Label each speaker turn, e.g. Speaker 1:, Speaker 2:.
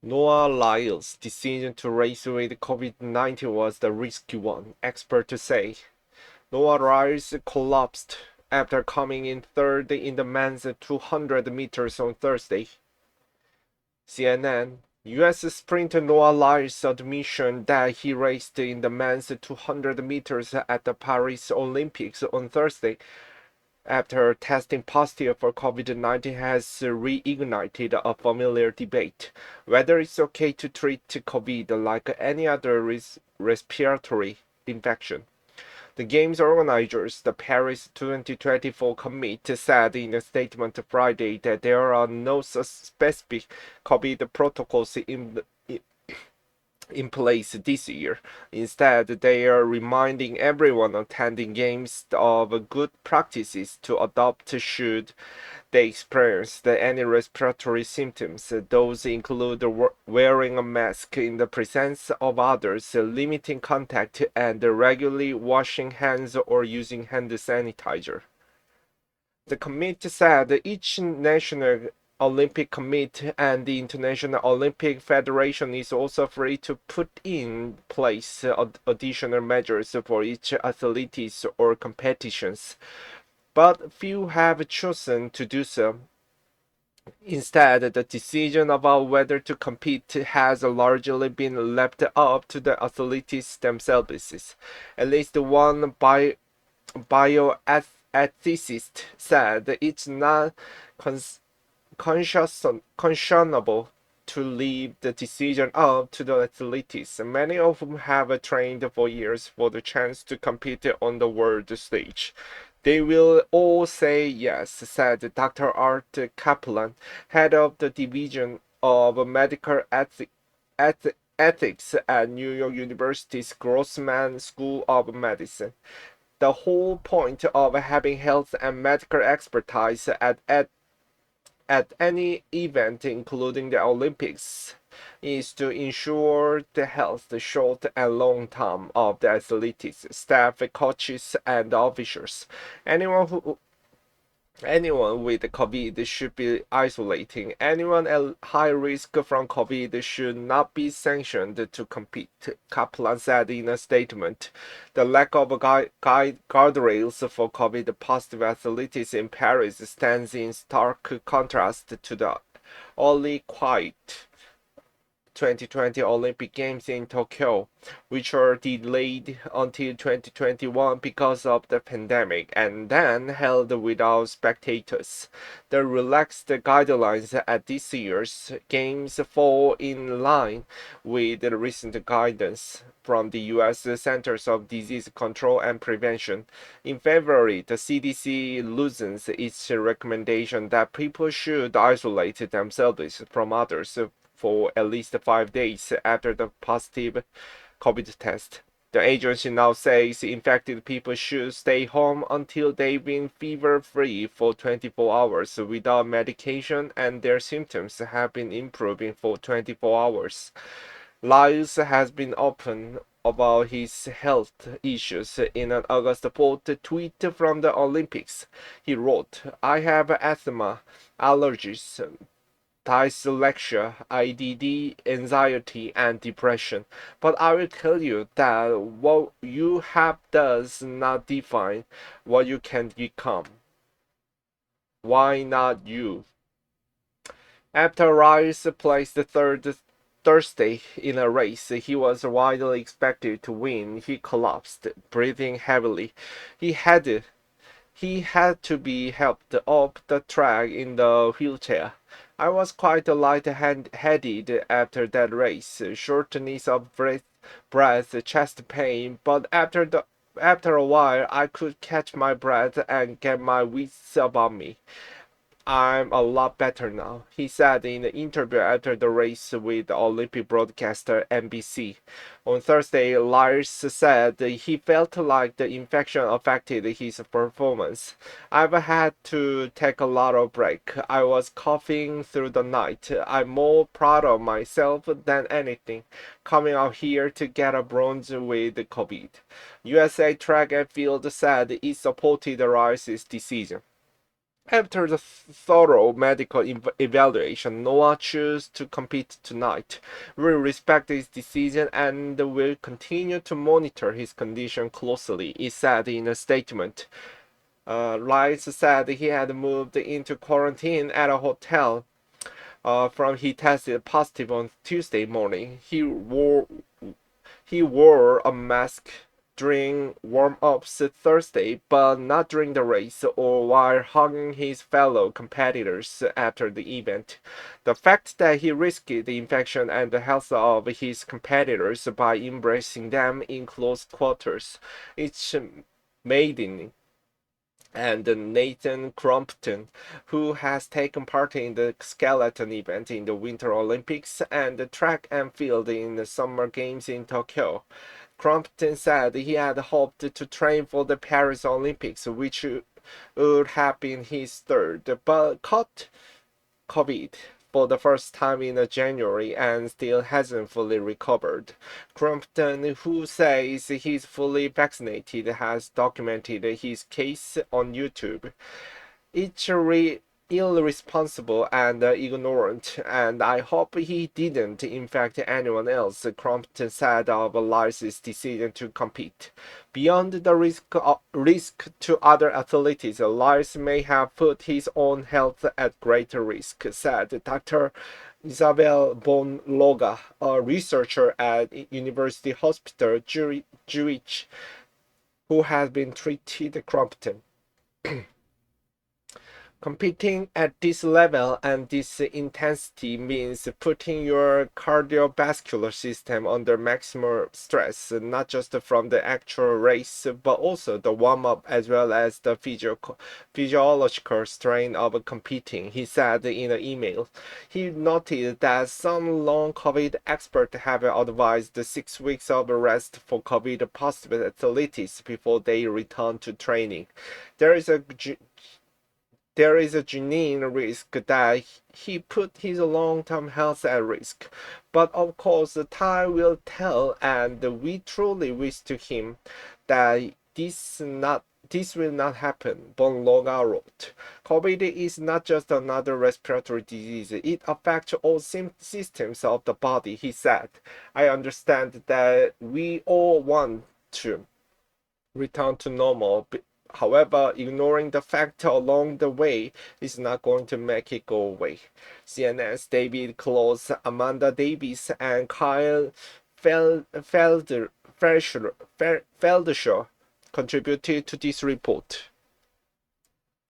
Speaker 1: Noah Lyles' decision to race with Covid-19 was the risky one, experts say. Noah Lyles collapsed after coming in third in the men's 200 meters on Thursday. CNN. U.S. sprinter Noah Lyles' admission that he raced in the men's 200 meters at the Paris Olympics on Thursday after testing positive for COVID-19 has reignited a familiar debate whether it's okay to treat COVID like any other respiratory infection. The game's organizers, the Paris 2024 Committee, said in a statement Friday that there are no specific COVID protocols in place this year. Instead, they are reminding everyone attending games of good practices to adopt should they experience any respiratory symptoms. Those include wearing a mask in the presence of others, limiting contact, and regularly washing hands or using hand sanitizer. The committee said each national Olympic Committee and the International Olympic Federation is also free to put in place additional measures for each athletics or competitions, but few have chosen to do so. Instead, the decision about whether to compete has largely been left up to the athletes themselves. At least one bioethicist said it's not conscionable to leave the decision up to the athletes, many of whom have trained for years for the chance to compete on the world stage. They will all say yes, said Dr. Art Kaplan, head of the Division of Medical Ethics at New York University's Grossman School of Medicine. The whole point of having health and medical expertise at any event, including the Olympics, is to ensure the health short and long term of the athletes, staff, coaches, and officials. Anyone who Anyone with COVID should be isolating. Anyone at high risk from COVID should not be sanctioned to compete, Kaplan said in a statement. The lack of guardrails for COVID positive athletes in Paris stands in stark contrast to the only quiet 2020 Olympic Games in Tokyo, which were delayed until 2021 because of the pandemic and then held without spectators. The relaxed guidelines at this year's Games fall in line with the recent guidance from the U.S. Centers of Disease Control and Prevention. In February, the CDC loosens its recommendation that people should isolate themselves from others for at least 5 days after the positive COVID test. The agency now says infected people should stay home until they've been fever-free for 24 hours without medication and their symptoms have been improving for 24 hours. Lyles has been open about his health issues in an August 4th tweet from the Olympics. He wrote, "I have asthma, allergies, dyslexia, IDD, anxiety, and depression. But I will tell you that what you have does not define what you can become. Why not you?" After Rice placed third Thursday in a race he was widely expected to win, he collapsed, breathing heavily. He had He had to be helped off the track in the wheelchair. "I was quite light-headed after that race, shortness of breath, chest pain, but after a while I could catch my breath and get my wits about me. I'm a lot better now," he said in an interview after the race with Olympic broadcaster NBC. On Thursday, Lyles said he felt like the infection affected his performance. "I've had to take a lot of break. I was coughing through the night. I'm more proud of myself than anything, coming out here to get a bronze with COVID." USA Track and Field said it supported Lyles' decision. After the thorough medical evaluation, Noah chose to compete tonight. We respect his decision and will continue to monitor his condition closely, it said in a statement. Lyles said he had moved into quarantine at a hotel from he tested positive on Tuesday morning. He wore a mask during warm-ups Thursday, but not during the race or while hugging his fellow competitors after the event. The fact that he risked the infection and the health of his competitors by embracing them in close quarters is maddening. And Nathan Crompton, who has taken part in the skeleton event in the Winter Olympics and the track and field in the Summer Games in Tokyo. Crompton said he had hoped to train for the Paris Olympics, which would have been his third, but caught COVID for the first time in January and still hasn't fully recovered. Crompton, who says he's fully vaccinated, has documented his case on YouTube. It's irresponsible and ignorant, and I hope he didn't infect anyone else, Crompton said of Lyles' decision to compete. Beyond the risk to other athletes, Lyles may have put his own health at greater risk, said Dr. Isabel Bonloga, a researcher at University Hospital Zurich, who has been treated Crompton. Competing at this level and this intensity means putting your cardiovascular system under maximum stress, not just from the actual race, but also the warm-up as well as the physiological strain of competing, he said in an email. He noted that some long COVID experts have advised 6 weeks of rest for COVID-positive athletes before they return to training. There is a genuine risk that he put his long-term health at risk. But of course, time will tell, and we truly wish to him that this will not happen, Bonloga wrote. COVID is not just another respiratory disease. It affects all systems of the body, he said. I understand that we all want to return to normal. However, ignoring the fact along the way is not going to make it go away. CNN's David Close, Amanda Davis, and Kyle Feldershaw contributed to this report.